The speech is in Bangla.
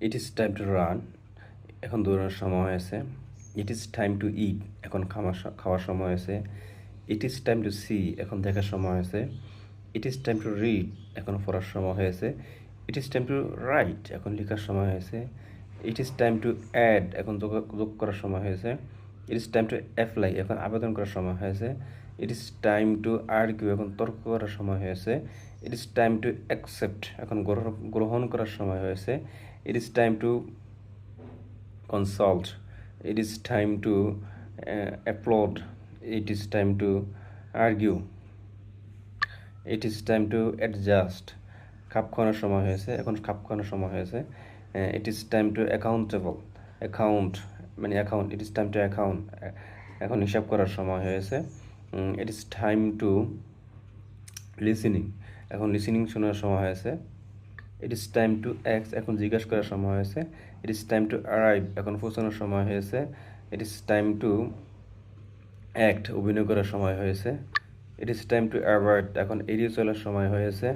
It is time to run, এখন দৌড়ানোর সময় হয়েছে। It is time to eat, এখন খাওয়ার সময় হয়েছে। It is time to see, এখন দেখার সময় হয়েছে। It is time to read, এখন পড়ার সময় হয়েছে। It is time to write, এখন লেখার সময় হয়েছে। It is time to add, এখন যোগ করার সময় হয়েছে। It is time to apply, এখন আবেদন করার সময় হয়েছে। ইট ইজ টাইম টু আর্কিউ, এখন তর্ক করার সময় হয়েছে। It is time to accept, এখন গ্রহণ করার সময় হয়েছে। It is time two consult. It is time to applaud. It is time to argue. It is time to adjust. খাপ খাওয়ানোর সময় হয়েছে, এখন খাপ খাওয়ানোর সময় হয়েছে। It is time to accountable, account মানে account. It is time to account, এখন হিসাব করার সময় হয়েছে। It is time to listening, এখন লিসেনিং শোনার সময় হয়েছে। ইট ইজ টাইম টু অ্যাক্স, এখন জিজ্ঞাসা করার সময় হয়েছে। It is time to arrive, এখন পৌঁছানোর সময় হয়েছে। It is time to act, অভিনয় করার সময় হয়েছে। It is time to avoid, এখন এড়িয়ে চলার সময় হয়েছে।